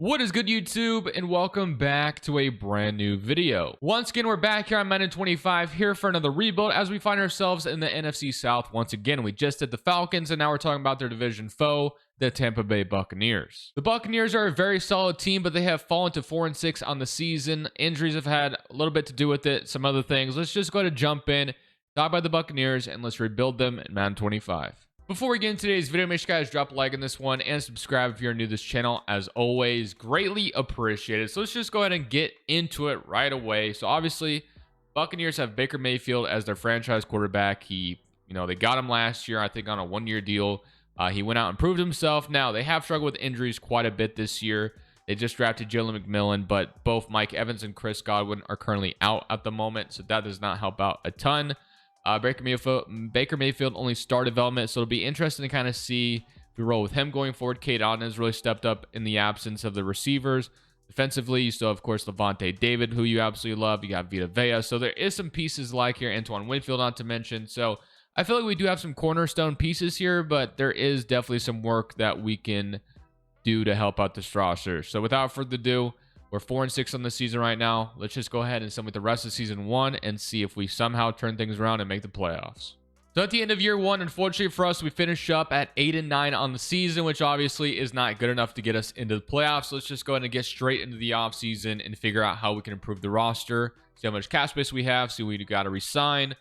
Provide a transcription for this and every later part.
What is good, YouTube, and welcome back to a brand new video. Once again, we're back here on Madden 25 here for another rebuild as we find ourselves in the NFC South once again. We just did the Falcons, and now we're talking about their division foe, the Tampa Bay Buccaneers. The Buccaneers are a very solid team, but they have fallen to 4-6 on the season. Injuries have had a little bit to do with it, some other things. Let's just go ahead and jump in, talk about the Buccaneers, and let's rebuild them in Madden 25. Before we get into today's video, make sure you guys drop a like on this one and subscribe if you're new to this channel. As always, greatly appreciated. So let's just go ahead and get into it right away. So obviously, Buccaneers have Baker Mayfield as their franchise quarterback. They got him last year, I think, on a one-year deal. He went out and proved himself. Now, they have struggled with injuries quite a bit this year. They just drafted Jalen McMillan, but both Mike Evans and Chris Godwin are currently out at the moment, so that does not help out a ton. Baker Mayfield only star development, so it'll be interesting to kind of see if we roll with him going forward. Kate Otten has really stepped up in the absence of the receivers. Defensively, you still have, of course, Levante David, who you absolutely love. You got Vita Vea. So there is some pieces like here. Antoine Winfield, not to mention. So I feel like we do have some cornerstone pieces here, but there is definitely some work that we can do to help out this roster. So without further ado, we're 4-6 on the season right now. Let's just go ahead and sum with the rest of season one and see if we somehow turn things around and make the playoffs. So at the end of year one, unfortunately for us, we finished up at 8-9 on the season, which obviously is not good enough to get us into the playoffs. So let's just go ahead and get straight into the offseason and figure out how we can improve the roster, see how much cap space we have, see what we got to resign,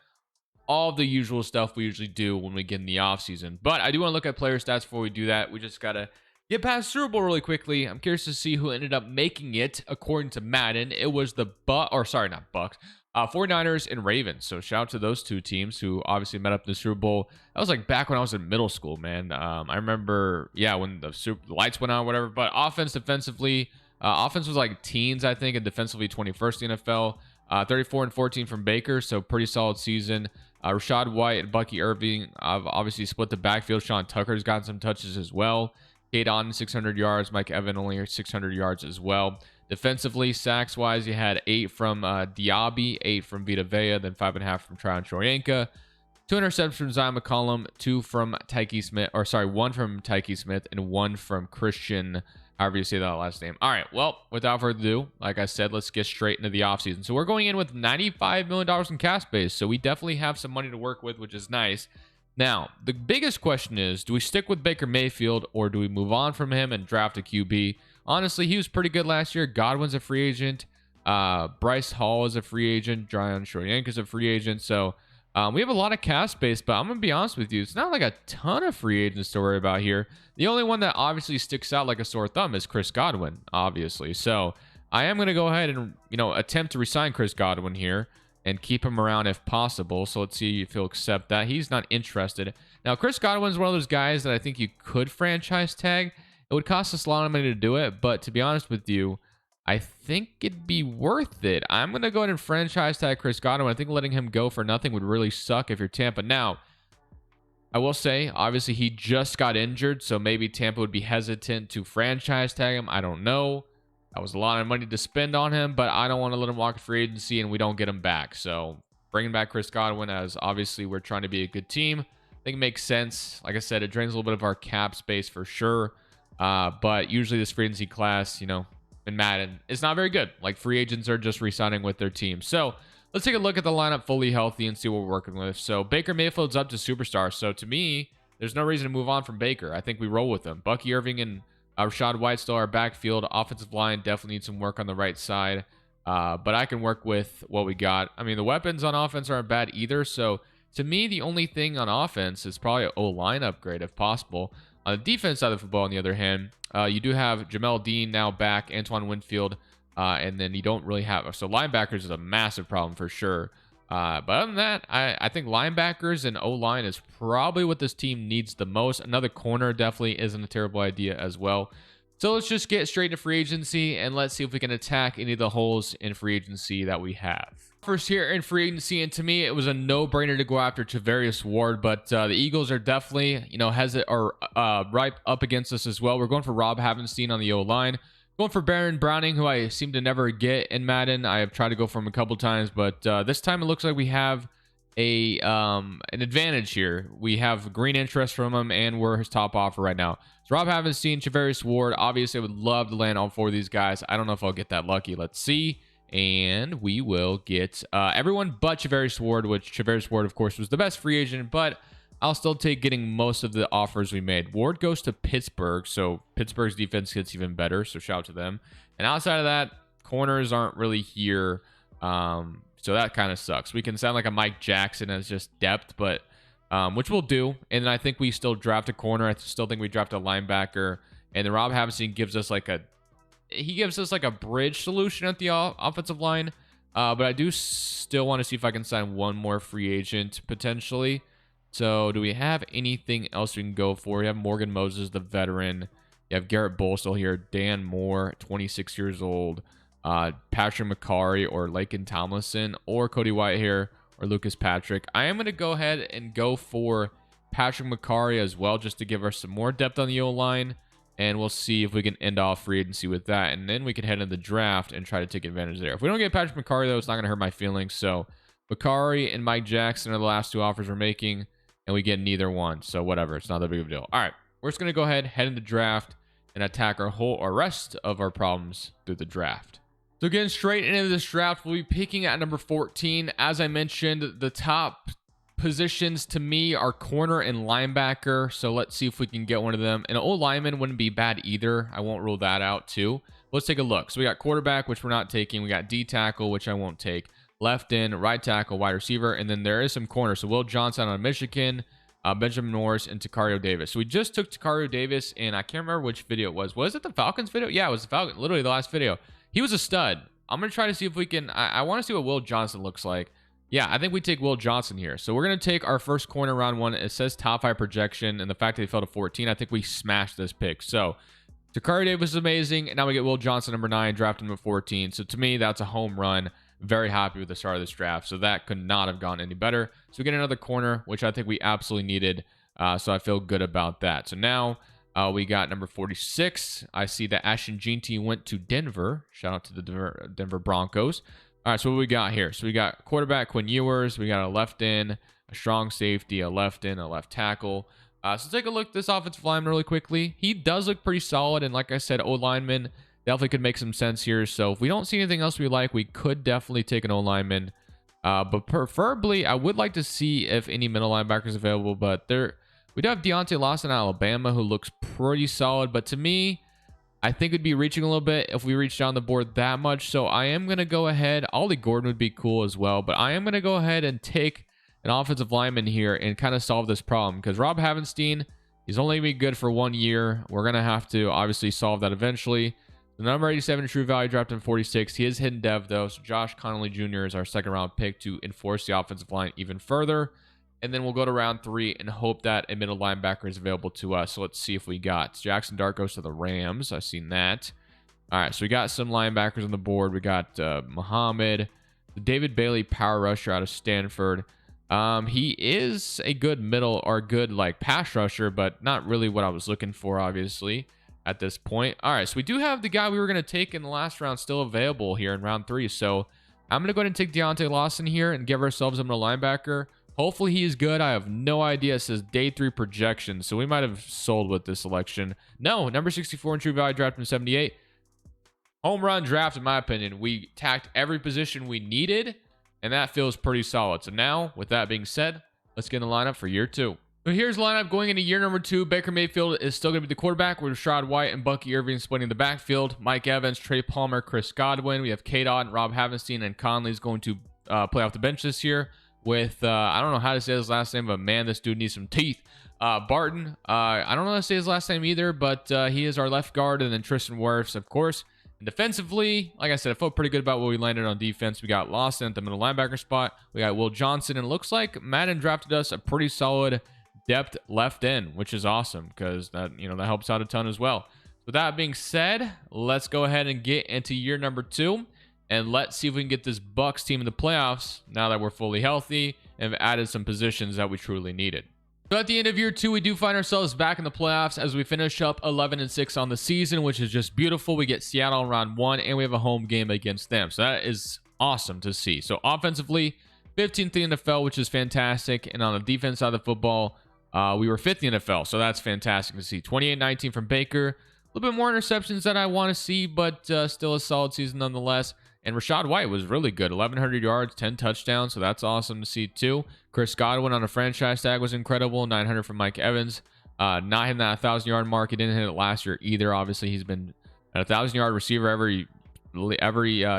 all the usual stuff we usually do when we get in the offseason. But I do want to look at player stats before we do that. We just got to get past Super Bowl really quickly. I'm curious to see who ended up making it according to Madden. It was the 49ers and Ravens. So shout out to those two teams who obviously met up in the Super Bowl. That was like back when I was in middle school, man. I remember, when the lights went on, whatever. But offense, defensively, offense was like teens, I think, and defensively 21st in the NFL. 34-14 from Baker, so pretty solid season. Rashad White and Bucky Irving have obviously split the backfield. Sean Tucker's gotten some touches as well. Kate Otten, 600 yards. Mike Evans only 600 yards as well. Defensively, sacks-wise, you had 8 from Diaby, 8 from Vita Vea, then 5.5 from Tryon Shoyinka. 2 interceptions from Zion McCollum, 1 from Tyke Smith, and 1 from Christian, however you say that last name. All right, well, without further ado, like I said, let's get straight into the offseason. So we're going in with $95 million in cap space, so we definitely have some money to work with, which is nice. Now, the biggest question is, do we stick with Baker Mayfield or do we move on from him and draft a QB? Honestly, he was pretty good last year. Godwin's a free agent. Bryce Hall is a free agent. Tryon Shoyinka is a free agent. So we have a lot of cap space, but I'm going to be honest with you. It's not like a ton of free agents to worry about here. The only one that obviously sticks out like a sore thumb is Chris Godwin, obviously. So I am going to go ahead and, attempt to resign Chris Godwin here and keep him around if possible. So let's see if he'll accept that. He's not interested. Now, Chris Godwin's one of those guys that I think you could franchise tag. It would cost us a lot of money to do it, but to be honest with you, I think it'd be worth it. I'm going to go ahead and franchise tag Chris Godwin. I think letting him go for nothing would really suck if you're Tampa. Now, I will say, obviously, he just got injured, so maybe Tampa would be hesitant to franchise tag him. I don't know. That was a lot of money to spend on him, but I don't want to let him walk free agency and we don't get him back. So bringing back Chris Godwin, as obviously we're trying to be a good team, I think it makes sense. Like I said, it drains a little bit of our cap space for sure. But usually this free agency class, in Madden, is not very good. Like, free agents are just re-signing with their team. So let's take a look at the lineup fully healthy and see what we're working with. So Baker Mayfield's up to superstar. So to me, there's no reason to move on from Baker. I think we roll with him. Bucky Irving and Rashad White still our backfield. Offensive line definitely needs some work on the right side. But I can work with what we got. I mean, the weapons on offense aren't bad either. So to me, the only thing on offense is probably an O-line upgrade if possible. On the defense side of the football, on the other hand, you do have Jamel Dean now back, Antoine Winfield, and then you don't really have... So linebackers is a massive problem for sure. But other than that, I think linebackers and O-line is probably what this team needs the most. Another corner definitely isn't a terrible idea as well. So let's just get straight to free agency and let's see if we can attack any of the holes in free agency that we have. First here in free agency, and to me, it was a no-brainer to go after Tavarius Ward, but the Eagles are definitely, right up against us as well. We're going for Rob Havenstein on the O-line. Going for Baron Browning, who I seem to never get in Madden. I have tried to go for him a couple times, but this time it looks like we have an advantage here. We have green interest from him, and we're his top offer right now. So Rob Havenstein, Charvarius Ward. Obviously, I would love to land all 4 of these guys. I don't know if I'll get that lucky. Let's see. And we will get everyone but Charvarius Ward, which Charvarius Ward, of course, was the best free agent, but I'll still take getting most of the offers we made. Ward goes to Pittsburgh, so Pittsburgh's defense gets even better, so shout out to them. And outside of that, corners aren't really here, so that kind of sucks. We can sound like a Mike Jackson as just depth, but which we'll do. And then I think we still draft a corner. I still think we draft a linebacker, and then Rob Havenstein gives us like a bridge solution at the offensive line. But I do still want to see if I can sign one more free agent potentially. So do we have anything else we can go for? We have Morgan Moses, the veteran. You have Garrett Bull still here. Dan Moore, 26 years old. Patrick McCarry or Laken Tomlinson or Cody Whitehair or Lucas Patrick. I am going to go ahead and go for Patrick McCarry as well, just to give us some more depth on the O-line. And we'll see if we can end off free agency with that. And then we can head into the draft and try to take advantage there. If we don't get Patrick McCarry, though, it's not going to hurt my feelings. So McCarry and Mike Jackson are the last 2 offers we're making. And we get neither one. So whatever. It's not that big of a deal. All right. We're just going to go ahead, head into the draft, and attack our rest of our problems through the draft. So getting straight into this draft, we'll be picking at number 14. As I mentioned, the top positions to me are corner and linebacker. So let's see if we can get one of them. And an old lineman wouldn't be bad either. I won't rule that out too. Let's take a look. So we got quarterback, which we're not taking. We got D tackle, which I won't take. Left end, right tackle, wide receiver. And then there is some corner. So Will Johnson out of Michigan, Benjamin Norris, and Takario Davis. So we just took Takario Davis, and I can't remember which video it was. Was it the Falcons video? Yeah, it was the Falcons. Literally the last video. He was a stud. I'm going to try to see if we can... I want to see what Will Johnson looks like. Yeah, I think we take Will Johnson here. So we're going to take our first corner round 1. It says top 5 projection, and the fact that he fell to 14, I think we smashed this pick. So Takario Davis is amazing, and now we get Will Johnson, number 9, drafted him at 14. So to me, that's a home run. Very happy with the start of this draft. So that could not have gone any better. So we get another corner, which I think we absolutely needed. So I feel good about that. So now we got number 46. I see that Ashton Jeanty went to Denver. Shout out to the Denver Broncos. All right, so what we got here? So we got quarterback Quinn Ewers. We got a left end, a strong safety, a left end, a left tackle. So take a look at this offensive lineman really quickly. He does look pretty solid. And like I said, O-lineman definitely could make some sense here. So if we don't see anything else we like, we could definitely take an O-lineman. But preferably, I would like to see if any middle linebackers available. But we do have Deontay Lawson, Alabama, who looks pretty solid. But to me, I think it'd be reaching a little bit if we reach down the board that much. So I am going to go ahead. Ollie Gordon would be cool as well. But I am going to go ahead and take an offensive lineman here and kind of solve this problem. Because Rob Havenstein, he's only going to be good for 1 year. We're going to have to obviously solve that eventually. The number 87 true value dropped in 46. He is hidden dev though. So Josh Connolly Jr. is our second round pick to enforce the offensive line even further. And then we'll go to round 3 and hope that a middle linebacker is available to us. So let's see if we got Jackson Dart goes to the Rams. I've seen that. All right, so we got some linebackers on the board. We got Muhammad, the David Bailey power rusher out of Stanford. He is a good middle or good like pass rusher, but not really what I was looking for, obviously, at this point. All right, so we do have the guy we were going to take in the last round still available here in round 3. So I'm going to go ahead and take Deontay Lawson here and give ourselves a middle linebacker. Hopefully he is good. I have no idea. It says day 3 projection, so we might have sold with this selection. No, number 64 in true value, drafted in 78. Home run draft, in my opinion. We tacked every position we needed, and that feels pretty solid. So now, with that being said, let's get in the lineup for year 2. So here's the lineup going into year number 2. Baker Mayfield is still going to be the quarterback with Rashad White and Bucky Irving splitting the backfield. Mike Evans, Trey Palmer, Chris Godwin. We have K-Dot, Rob Havenstein, and Conley is going to play off the bench this year. With, I don't know how to say his last name, but man, this dude needs some teeth. Barton, I don't know how to say his last name either, but he is our left guard. And then Tristan Wirfs, of course. And defensively, like I said, I felt pretty good about what we landed on defense. We got Lawson at the middle linebacker spot. We got Will Johnson. And it looks like Madden drafted us a pretty solid depth left end, which is awesome because that, that helps out a ton as well. With that being said, let's go ahead and get into year number 2. And let's see if we can get this Bucs team in the playoffs now that we're fully healthy and have added some positions that we truly needed. So at the end of year 2, we do find ourselves back in the playoffs as we finish up 11-6 on the season, which is just beautiful. We get Seattle in round 1, and we have a home game against them. So that is awesome to see. So offensively, 15th in the NFL, which is fantastic. And on the defense side of the football, we were 5th in the NFL. So that's fantastic to see. 28-19 from Baker. A little bit more interceptions that I want to see, but still a solid season nonetheless. And Rachaad White was really good. 1,100 yards, 10 touchdowns. So that's awesome to see too. Chris Godwin on a franchise tag was incredible. 900 from Mike Evans. Not hitting that 1,000-yard mark. He didn't hit it last year either. Obviously, he's been a 1,000-yard receiver every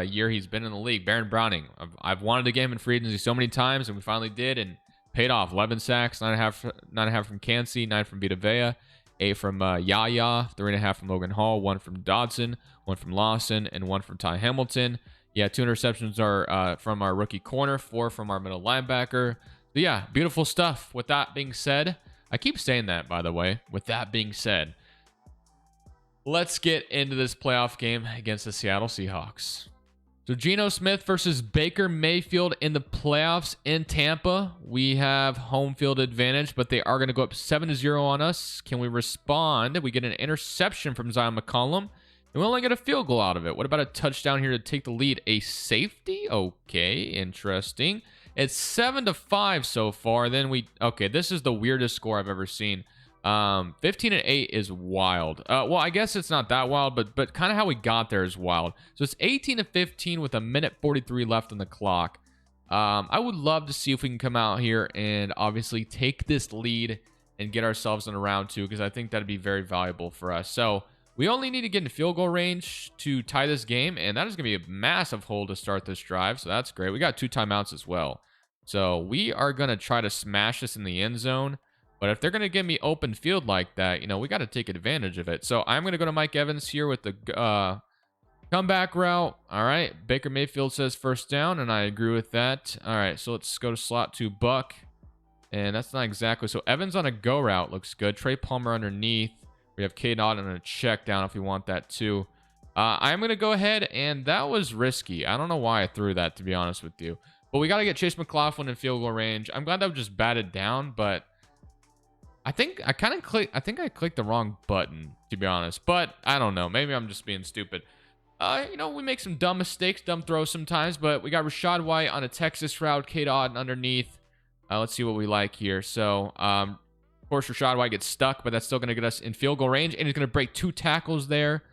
year he's been in the league. Baron Browning. I've wanted to get him in free agency so many times, and we finally did, and paid off. 11 sacks, 9.5 from Kancey, 9 from Vita Vea, 8 from Yaya, 3.5 from Logan Hall, 1 from Dodson, 1 from Lawson, and 1 from Ty Hamilton. Yeah, 2 interceptions are from our rookie corner, 4 from our middle linebacker. So yeah, beautiful stuff. With that being said, I keep saying that, by the way. With that being said, let's get into this playoff game against the Seattle Seahawks. So Geno Smith versus Baker Mayfield in the playoffs in Tampa. We have home field advantage, but they are going to go up 7-0 on us. Can we respond? We get an interception from Zion McCollum, and we only get a field goal out of it. What about a touchdown here to take the lead? A safety? Okay, interesting. It's 7-5 so far. Then okay, this is the weirdest score I've ever seen. 15-8 is wild. Well, I guess it's not that wild, but kind of how we got there is wild. So it's 18-15 with a minute 43 left on the clock. I would love to see if we can come out here and obviously take this lead and get ourselves in a round 2, because I think that'd be very valuable for us. So we only need to get in field goal range to tie this game, and that is going to be a massive hole to start this drive. So that's great. We got 2 timeouts as well. So we are going to try to smash this in the end zone. But if they're going to give me open field like that, we got to take advantage of it. So I'm going to go to Mike Evans here with the comeback route. All right. Baker Mayfield says first down, and I agree with that. All right. So let's go to slot 2 Buck. And that's not exactly. So Evans on a go route looks good. Trey Palmer underneath. We have K. Nod on a check down if we want that too. I'm going to go ahead, and that was risky. I don't know why I threw that, to be honest with you. But we got to get Chase McLaughlin in field goal range. I'm glad that was just batted down, but I think I clicked the wrong button, to be honest. But I don't know. Maybe I'm just being stupid. We make some dumb mistakes, dumb throws sometimes. But we got Rachaad White on a Texas route, K. Dot underneath. Let's see what we like here. So, of course, Rachaad White gets stuck, but that's still going to get us in field goal range. And he's going to break 2 tackles there.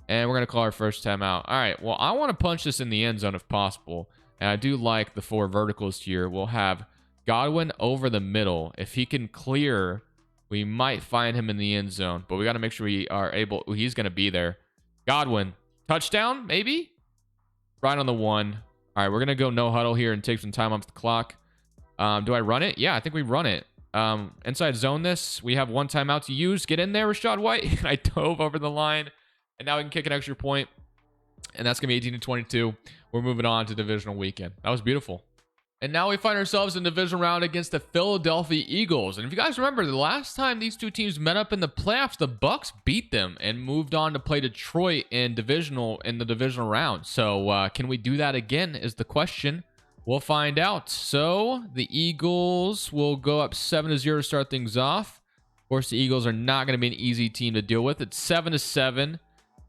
And we're going to call our first time out. All right. Well, I want to punch this in the end zone if possible. And I do like the 4 verticals here. We'll have Godwin over the middle. If he can clear, we might find him in the end zone, but we got to make sure we are able. He's going to be there. Godwin, touchdown, maybe? Right on the 1. All right, we're going to go no huddle here and take some time off the clock. Do I run it? Yeah, I think we run it. Inside zone this. We have 1 timeout to use. Get in there, Rachaad White. I dove over the line, and now we can kick an extra point, and that's going to be 18-22. We're moving on to divisional weekend. That was beautiful. And now we find ourselves in division round against the Philadelphia Eagles. And if you guys remember, the last time these 2 teams met up in the playoffs, the Bucs beat them and moved on to play Detroit in the divisional round. So can we do that again is the question. We'll find out. So the Eagles will go up 7-0 to start things off. Of course, the Eagles are not going to be an easy team to deal with. It's 7-7.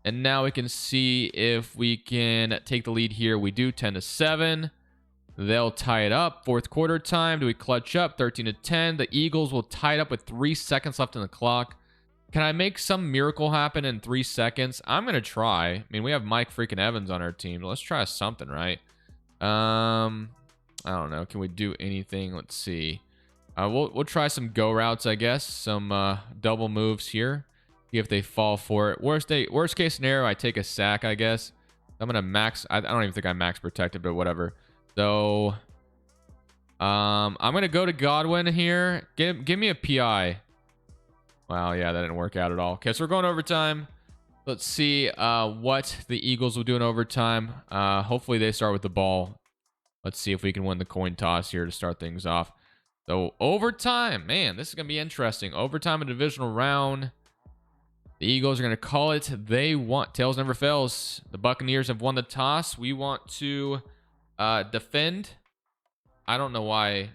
And now we can see if we can take the lead here. We do 10-7. They'll tie it up. 4th quarter time. Do we clutch up? 13-10. The Eagles will tie it up with 3 seconds left on the clock. Can I make some miracle happen in 3 seconds? I'm going to try. I mean, we have Mike freaking Evans on our team. Let's try something, right? I don't know. Can we do anything? Let's see. We'll try some go routes, I guess. Some double moves here. See if they fall for it. Worst case scenario, I take a sack, I guess. I'm going to max. I don't even think I'm max protected, but whatever. So, I'm going to go to Godwin here. Give me a PI. Wow, yeah, that didn't work out at all. Okay, so we're going overtime. Let's see what the Eagles will do in overtime. Hopefully they start with the ball. Let's see if we can win the coin toss here to start things off. So, overtime. Man, this is going to be interesting. Overtime, a divisional round. The Eagles are going to call it. They want. Tails never fails. The Buccaneers have won the toss. We want to defend. I don't know why.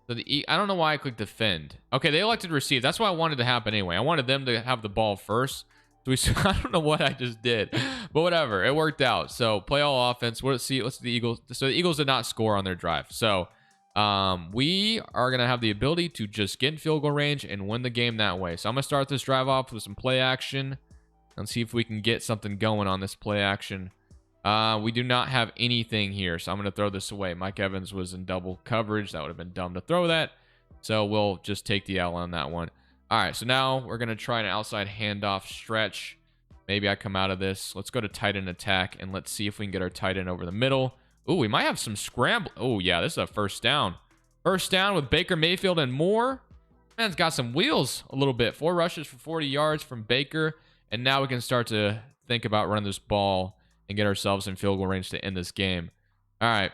So I don't know why I clicked defend. Okay, they elected to receive. That's what I wanted to happen anyway. I wanted them to have the ball first. So I don't know what I just did, but whatever. It worked out. So play all offense. Let's see the Eagles. So the Eagles did not score on their drive. So We are going to have the ability to just get in field goal range and win the game that way. So I'm going to start this drive off with some play action and see if we can get something going on this play action. We do not have anything here, so I'm going to throw this away. Mike Evans was in double coverage. That would have been dumb to throw that. So we'll just take the L on that one. All right, so now we're going to try an outside handoff stretch. Maybe I come out of this. Let's go to tight end attack, and let's see if we can get our tight end over the middle. Ooh, we might have some scramble. Oh, yeah, this is a first down. First down with Baker Mayfield and more. Man's got some wheels a little bit. 4 rushes for 40 yards from Baker. And now we can start to think about running this ball and get ourselves in field goal range to end this game. All right,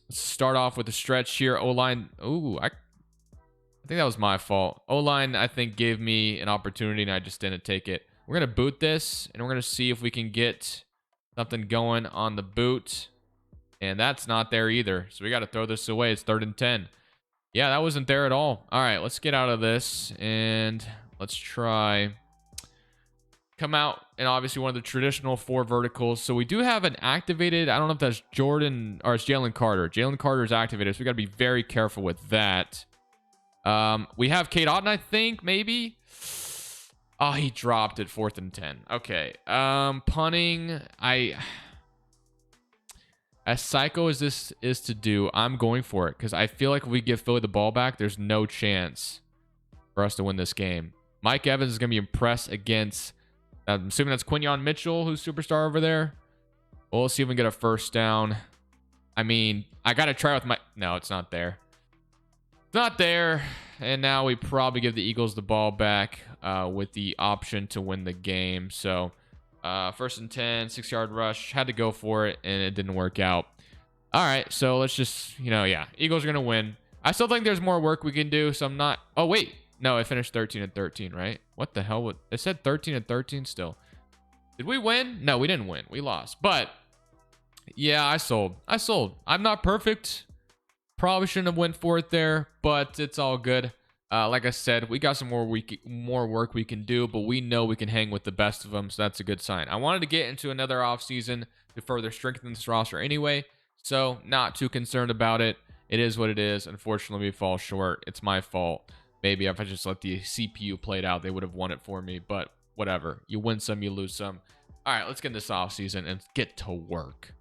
let's start off with a stretch here. O-line. Ooh, I think that was my fault. O-line, I think, gave me an opportunity, and I just didn't take it. We're going to boot this, and we're going to see if we can get something going on the boot. And that's not there either. So we got to throw this away. It's 3rd and 10. Yeah, that wasn't there at all. All right, let's get out of this, and let's try come out and obviously one of the traditional 4 verticals. So we do have an activated, I don't know if that's Jordan or it's Jalen Carter. Jalen Carter is activated, so we got to be very careful with that. We have Kate Otten, I think, maybe. Oh, he dropped it 4th and 10. Okay. Punting, as psycho as this is to do, I'm going for it because I feel like if we give Philly the ball back, there's no chance for us to win this game. Mike Evans is going to be impressed against, I'm assuming that's Quinyon Mitchell, who's superstar over there. Well, we'll see if we can get a first down. I mean, I got to try with my... No, it's not there. It's not there. And now we probably give the Eagles the ball back with the option to win the game. So, 1st and 10, 6-yard rush. Had to go for it, and it didn't work out. All right, so let's just, yeah. Eagles are going to win. I still think there's more work we can do, so I'm not... Oh, wait. No, it finished 13 and 13, right? What the hell? It said 13 and 13 still. Did we win? No, we didn't win. We lost. But, yeah, I sold. I'm not perfect. Probably shouldn't have went for it there, but it's all good. Like I said, we got some more work we can do, but we know we can hang with the best of them, so that's a good sign. I wanted to get into another offseason to further strengthen this roster anyway, so not too concerned about it. It is what it is. Unfortunately, we fall short. It's my fault. Maybe if I just let the CPU play it out, they would have won it for me, but whatever. You win some, you lose some. All right, let's get this offseason and get to work.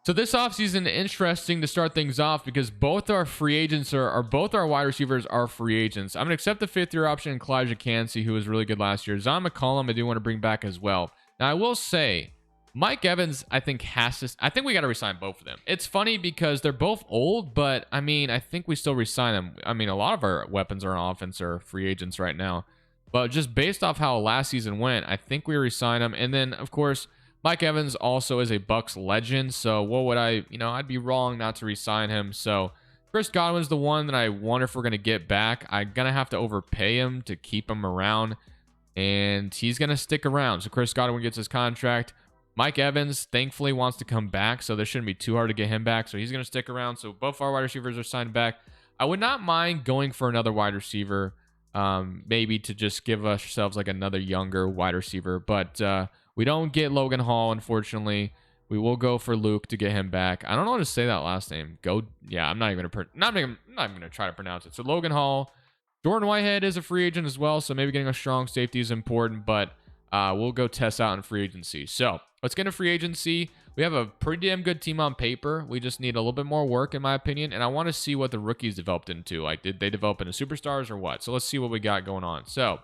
So this offseason, interesting to start things off because both our free agents both our wide receivers are free agents. I'm going to accept the 5th-year option in Kalijah Cansey, who was really good last year. Zon McCollum, I do want to bring back as well. Now, I will say, Mike Evans, I think we got to resign both of them. It's funny because they're both old, but I mean, I think we still resign them. I mean, a lot of our weapons on offense are free agents right now, but just based off how last season went, I think we resign them. And then, of course, Mike Evans also is a Bucs legend, so what would I'd be wrong not to re-sign him. So Chris Godwin's the one that I wonder if we're going to get back. I'm going to have to overpay him to keep him around, and he's going to stick around. So Chris Godwin gets his contract. Mike Evans, thankfully, wants to come back, so this shouldn't be too hard to get him back, so he's going to stick around. So both our wide receivers are signed back. I would not mind going for another wide receiver, maybe to just give ourselves like another younger wide receiver, but we don't get Logan Hall, unfortunately. We will go for Luke to get him back. I don't know how to say that last name. I'm not even gonna try to pronounce it. So Logan Hall, Jordan Whitehead is a free agent as well, so maybe getting a strong safety is important, but we'll go test out in free agency. So let's get into free agency. We have a pretty damn good team on paper. We just need a little bit more work, in my opinion, and I want to see what the rookies developed into. Like, did they develop into superstars or what? So let's see what we got going on. So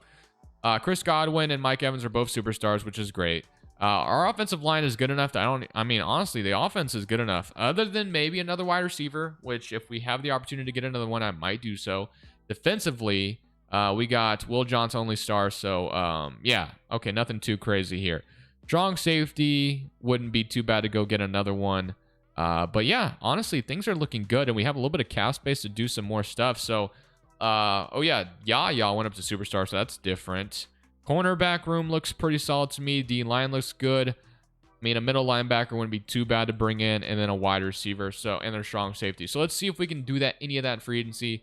Chris Godwin and Mike Evans are both superstars, which is great. Our offensive line is good enough honestly, the offense is good enough. Other than maybe another wide receiver, which if we have the opportunity to get another one, I might do so. Defensively, we got Will Johnson, only star. So, yeah. Okay, nothing too crazy here. Strong safety wouldn't be too bad to go get another one. But yeah, honestly, things are looking good, and we have a little bit of cap space to do some more stuff. So, oh yeah, Yaya went up to superstar, so that's different. Cornerback room looks pretty solid to me. D line looks good. I mean, a middle linebacker wouldn't be too bad to bring in, and then a wide receiver. So, and their strong safety. So let's see if we can do that. Any of that in free agency.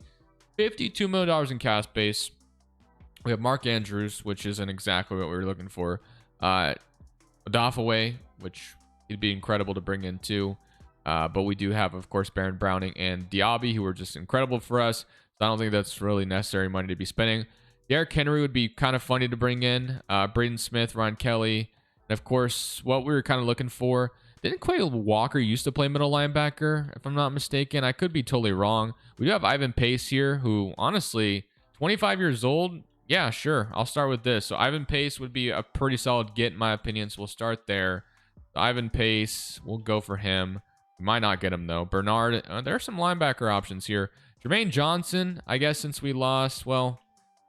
$52 million in cap space. We have Mark Andrews, which isn't exactly what we were looking for. Odafe, which it'd be incredible to bring in too. But we do have, of course, Baron Browning and Diaby, who are just incredible for us. So I don't think that's really necessary money to be spending. Derrick Henry would be kind of funny to bring in. Braden Smith, Ryan Kelly, and of course, what we were kind of looking for. Didn't Quay Walker used to play middle linebacker, if I'm not mistaken? I could be totally wrong. We do have Ivan Pace here, who honestly, 25 years old. Yeah, sure. I'll start with this. So Ivan Pace would be a pretty solid get in my opinion. So we'll start there. Ivan Pace, we'll go for him. We might not get him though. Bernard, there are some linebacker options here. Jermaine Johnson, I guess since we lost, well,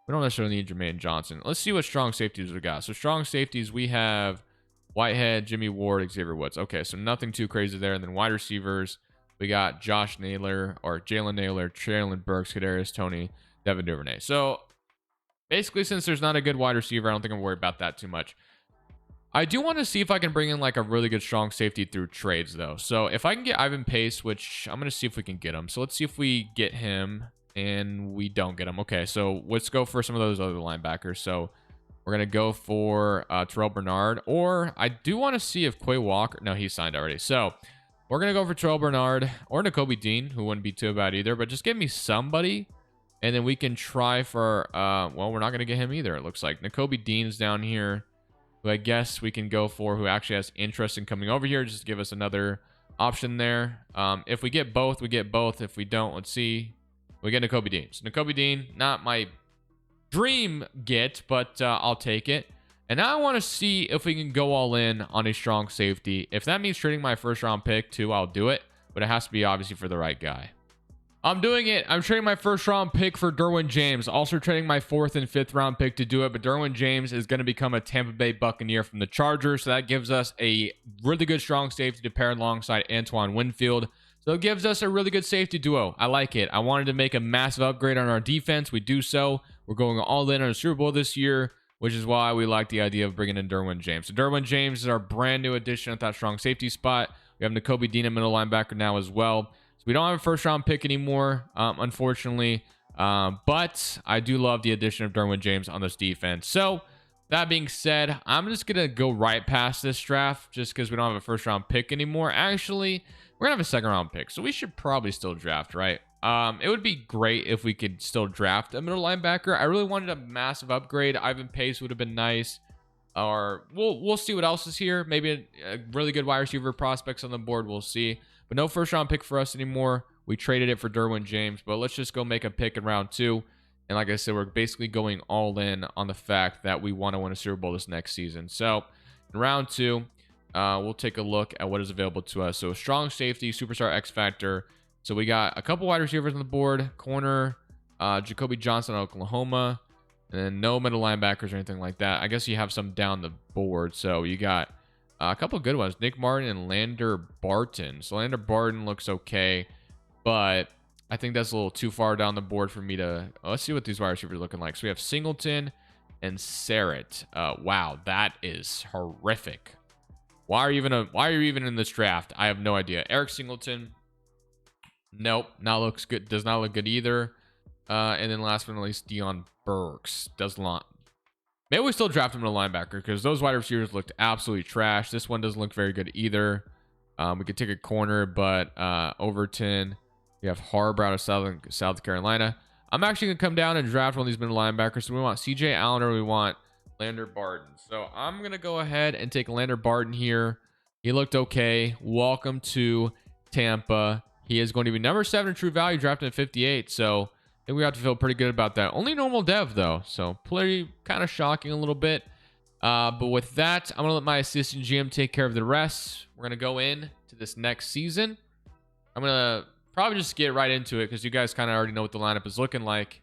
we don't necessarily need Jermaine Johnson. Let's see what strong safeties we got. So strong safeties, we have Whitehead, Jimmy Ward, Xavier Woods. Okay, so nothing too crazy there. And then wide receivers, we got Josh Naylor, or Jalen Naylor, Traylon Burks, Kadarius Toney, Devin Duvernay. So basically, since there's not a good wide receiver, I don't think I'm worried about that too much. I do want to see if I can bring in like a really good strong safety through trades, though. So if I can get Ivan Pace, which I'm going to see if we can get him. So let's see if we get him, and we don't get him. Okay, so let's go for some of those other linebackers. So we're going to go for Terrell Bernard, or I do want to see if Quay Walker. No, he signed already. So we're going to go for Terrell Bernard or Nakobe Dean, who wouldn't be too bad either. But just give me somebody, and then we can try for, well, we're not going to get him either, it looks like. Nakobe Dean's down here, who I guess we can go for, who actually has interest in coming over here. Just to give us another option there. If we get both, we get both. If we don't, let's see. We get Nakobe Dean. So Nakobe Dean, not my dream get, but I'll take it. And now I want to see if we can go all in on a strong safety. If that means trading my first round pick too, I'll do it. But it has to be obviously for the right guy. I'm doing it. I'm trading my first round pick for Derwin James. Also trading my 4th and 5th round pick to do it. But Derwin James is going to become a Tampa Bay Buccaneer from the Chargers. So that gives us a really good strong safety to pair alongside Antoine Winfield. So it gives us a really good safety duo. I like it. I wanted to make a massive upgrade on our defense. We do so. We're going all in on a Super Bowl this year, which is why we like the idea of bringing in Derwin James. So Derwin James is our brand new addition at that strong safety spot. We have Nakobe Dean, a middle linebacker now as well. We don't have a first round pick anymore, unfortunately. But I do love the addition of Derwin James on this defense. So that being said, I'm just going to go right past this draft just because we don't have a first round pick anymore. Actually, we're going to have a 2nd round pick. So we should probably still draft, right? It would be great if we could still draft a middle linebacker. I really wanted a massive upgrade. Ivan Pace would have been nice. Or we'll see what else is here. Maybe a really good wide receiver prospects on the board. We'll see. But no first round pick for us anymore. We traded it for Derwin James. But let's just go make a pick in round 2. And like I said, we're basically going all in on the fact that we want to win a Super Bowl this next season. So in round 2, we'll take a look at what is available to us. So strong safety, superstar X Factor. So we got a couple wide receivers on the board. Corner, Jacoby Johnson, Oklahoma. And then no middle linebackers or anything like that. I guess you have some down the board. So you got a couple good ones. Nick Martin and Lander Barton. So Lander Barton looks okay, but I think that's a little too far down the board for me to... let's see what these wide receivers are looking like. So we have Singleton and Sarrett. Wow, that is horrific. Why are you even in this draft? I have no idea. Eric Singleton. Nope, not looks good. Does not look good either. And then last but not least, Deion Burks. Does not... Maybe we still draft him in a linebacker because those wide receivers looked absolutely trash. This one doesn't look very good either. We could take a corner, but Overton. We have Harbor out of South Carolina. I'm actually going to come down and draft one of these middle linebackers. So we want CJ Allen or we want Lander Barton. So I'm going to go ahead and take Lander Barton here. He looked okay. Welcome to Tampa. He is going to be number 7 in true value, drafted at 58. So I think we have to feel pretty good about that. Only normal dev, though. So pretty kind of shocking a little bit. But with that, I'm going to let my assistant GM take care of the rest. We're going to go in to this next season. I'm going to probably just get right into it because you guys kind of already know what the lineup is looking like.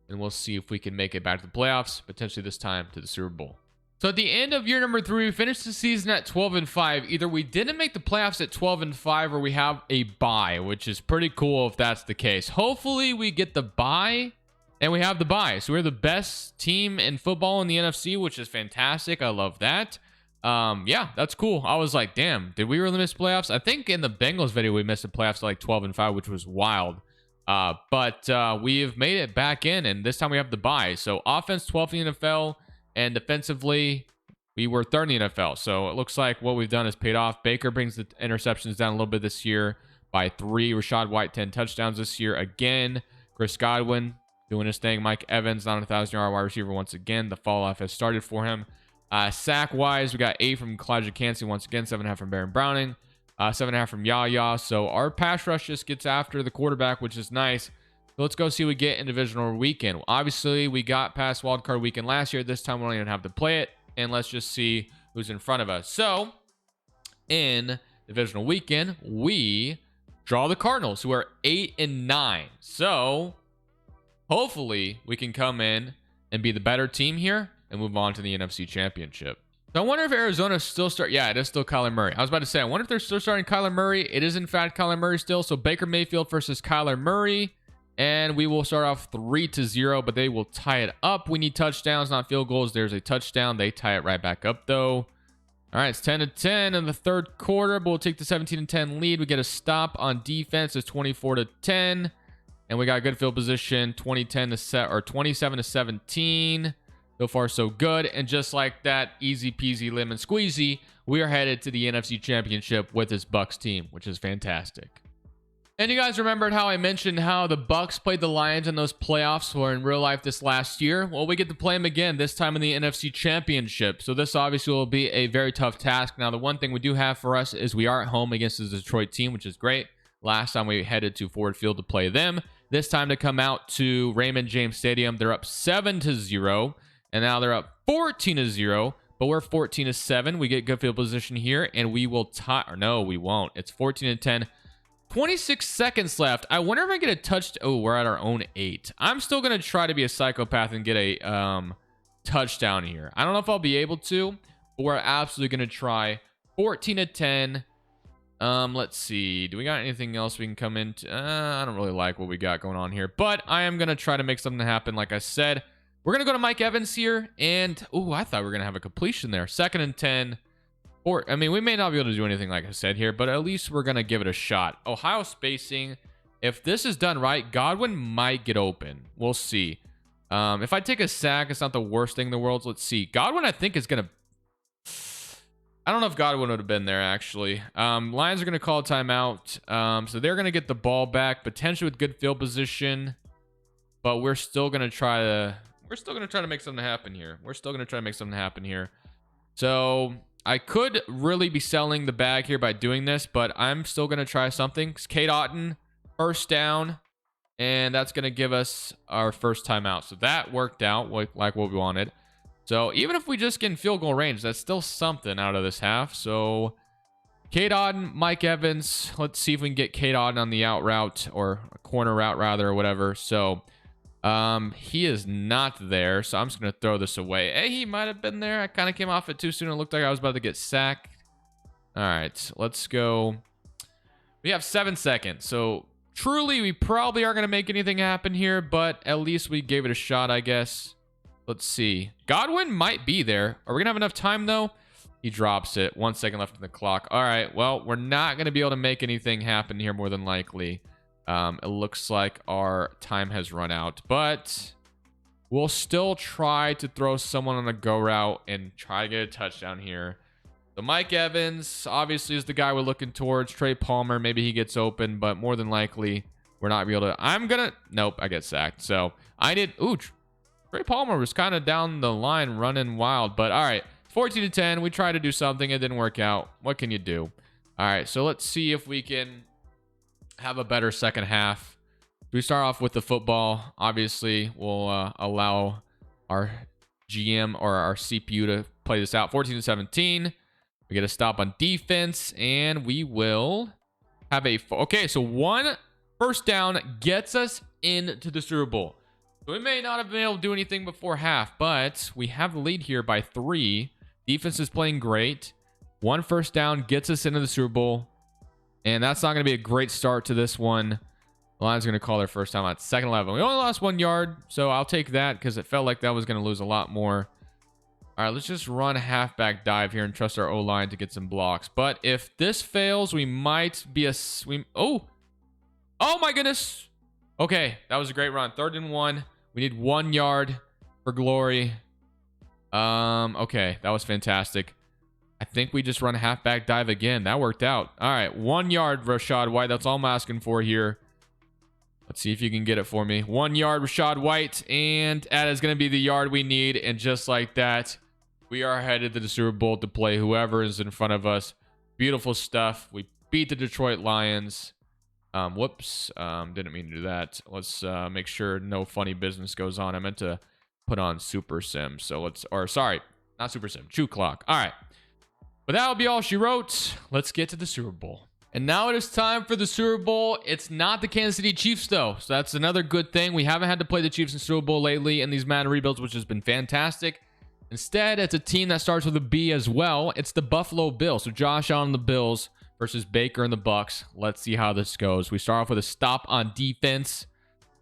And we'll see if we can make it back to the playoffs, potentially this time to the Super Bowl. So at the end of year number 3, we finished the season at 12-5. Either we didn't make the playoffs at 12-5 or we have a bye, which is pretty cool if that's the case. Hopefully we get the bye and we have the bye. So we're the best team in football in the NFC, which is fantastic. I love that. Yeah, that's cool. I was like, damn, did we really miss playoffs? I think in the Bengals video, we missed the playoffs to like 12-5, which was wild. But we've made it back in, and this time we have the bye. So offense 12th in the NFL, and defensively, we were third in the NFL. So it looks like what we've done has paid off. Baker brings the interceptions down a little bit this year by 3. Rashad White, 10 touchdowns this year. Again, Chris Godwin doing his thing. Mike Evans, not a 1,000-yard wide receiver once again. The fall-off has started for him. Sack-wise, we got 8 from Kalijah Cansey once again, 7.5 from Baron Browning, 7.5 from Yaya. So our pass rush just gets after the quarterback, which is nice. So let's go see what we get in divisional weekend. Obviously, we got past wildcard weekend last year. This time we don't even have to play it. And let's just see who's in front of us. So in divisional weekend, we draw the Cardinals, who are 8-9. So hopefully we can come in and be the better team here and move on to the NFC Championship. So I wonder if Arizona still start. Yeah, it is still Kyler Murray. I was about to say, I wonder if they're still starting Kyler Murray. It is in fact Kyler Murray still. So Baker Mayfield versus Kyler Murray. And we will start off 3-0, but they will tie it up. We need touchdowns, not field goals. There's a touchdown. They tie it right back up, though. All right, it's 10-10 in the third quarter, but we'll take the 17-10 lead. We get a stop on defense. It's 24-10, and we got good field position, 27-17. So far, so good. And just like that, easy peasy lemon squeezy, we are headed to the NFC Championship with this Bucs team, which is fantastic. And you guys remembered how I mentioned how the Bucs played the Lions in those playoffs or in real life this last year? Well, we get to play them again, this time in the NFC Championship. So this obviously will be a very tough task. Now, the one thing we do have for us is we are at home against the Detroit team, which is great. Last time we headed to Ford Field to play them. This time to come out to Raymond James Stadium, they're up 7-0. And now they're up 14-0. But we're 14-7. We get good field position here, and we will tie. Or no, we won't. It's 14-10. 26 seconds left. I wonder if I get a touch. Oh, we're at our own 8. I'm still going to try to be a psychopath and get a touchdown here. I don't know if I'll be able to, but we're absolutely going to try. 14-10. Let's see. Do we got anything else we can come into? I don't really like what we got going on here, but I am going to try to make something happen. Like I said, we're going to go to Mike Evans here. And, oh, I thought we were going to have a completion there. 2nd and 10. Or, I mean, we may not be able to do anything like I said here, but at least we're going to give it a shot. Ohio spacing. If this is done right, Godwin might get open. We'll see. If I take a sack, it's not the worst thing in the world. Let's see. Godwin, I think, is going to... I don't know if Godwin would have been there, actually. Lions are going to call a timeout. So they're going to get the ball back, potentially with good field position. But we're still going to try to... make something happen here. So... I could really be selling the bag here by doing this, but I'm still going to try something. Kate Otten, first down, and that's going to give us our first timeout. So that worked out like what we wanted. So even if we just get in field goal range, that's still something out of this half. So Kate Otten, Mike Evans. Let's see if we can get Kate Otten on the out route, or a corner route rather, or whatever. So he is not there, so I'm just gonna throw this away. Hey, he might have been there. I kind of came off it too soon. It looked like I was about to get sacked. All right, let's go. We have 7 seconds, so truly we probably aren't gonna make anything happen here, but at least we gave it a shot, I guess. Let's see. Godwin might be there. Are we gonna have enough time though? He drops it. 1 second left on the clock. All right, well, we're not gonna be able to make anything happen here more than likely. It looks like our time has run out, but we'll still try to throw someone on a go route and try to get a touchdown here. So Mike Evans obviously is the guy we're looking towards. Trey Palmer, maybe he gets open, but more than likely we're not be able to. Nope, I get sacked. So I did. Ooh, Trey Palmer was kind of down the line running wild, but all right, 14-10. We tried to do something. It didn't work out. What can you do? All right, so let's see if we can have a better second half. We start off with the football. Obviously, we'll allow our GM or our CPU to play this out. 14-17. We get a stop on defense, and we will have a... Okay, so 1 first down gets us into the Super Bowl. So we may not have been able to do anything before half, but we have the lead here by 3. Defense is playing great. 1 first down gets us into the Super Bowl. And that's not going to be a great start to this one. The Lions are going to call their first time out. 2nd 11. We only lost 1 yard, so I'll take that because it felt like that was going to lose a lot more. All right, let's just run a halfback dive here and trust our O-line to get some blocks. But if this fails, we might be a... Oh my goodness. Okay, that was a great run. 3rd and 1. We need 1 yard for glory. Okay, that was fantastic. I think we just run a halfback dive again. That worked out. All right, 1 yard, Rashad White. That's all I'm asking for here. Let's see if you can get it for me. 1 yard, Rashad White, and that is going to be the yard we need. And just like that, we are headed to the Super Bowl to play whoever is in front of us. Beautiful stuff. We beat the Detroit Lions. Whoops. Didn't mean to do that. Let's make sure no funny business goes on. I meant to put on Super Sim. So sorry, not Super Sim, Chew Clock. All right. But that'll be all she wrote. Let's get to the Super Bowl. And now it is time for the Super Bowl. It's not the Kansas City Chiefs, though. So that's another good thing. We haven't had to play the Chiefs in Super Bowl lately in these Madden rebuilds, which has been fantastic. Instead, it's a team that starts with a B as well. It's the Buffalo Bills. So Josh Allen and the Bills versus Baker and the Bucks. Let's see how this goes. We start off with a stop on defense,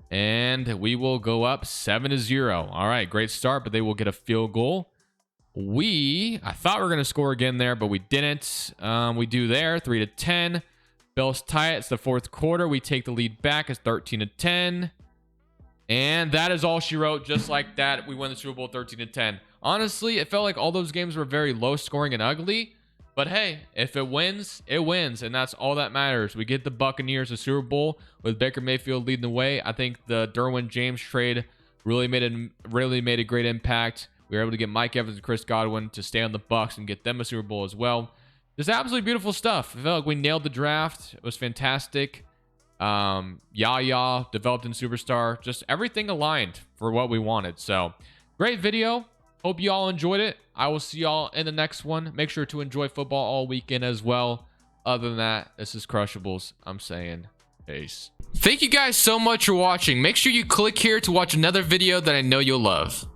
and we will go up 7-0. All right, great start, but they will get a field goal. I thought we were going to score again there, but we didn't. We do there, 3-10. Bills tie it. It's the fourth quarter. We take the lead back. It's 13-10. And that is all she wrote. Just like that, we win the Super Bowl 13-10. Honestly, it felt like all those games were very low scoring and ugly. But hey, if it wins, it wins. And that's all that matters. We get the Buccaneers a Super Bowl with Baker Mayfield leading the way. I think the Derwin James trade really made a great impact. We were able to get Mike Evans and Chris Godwin to stay on the Bucs and get them a Super Bowl as well. Just absolutely beautiful stuff. I felt like we nailed the draft. It was fantastic. Yaya developed in superstar. Just everything aligned for what we wanted. So great video. Hope you all enjoyed it. I will see y'all in the next one. Make sure to enjoy football all weekend as well. Other than that, this is Crushables. I'm saying peace. Thank you guys so much for watching. Make sure you click here to watch another video that I know you'll love.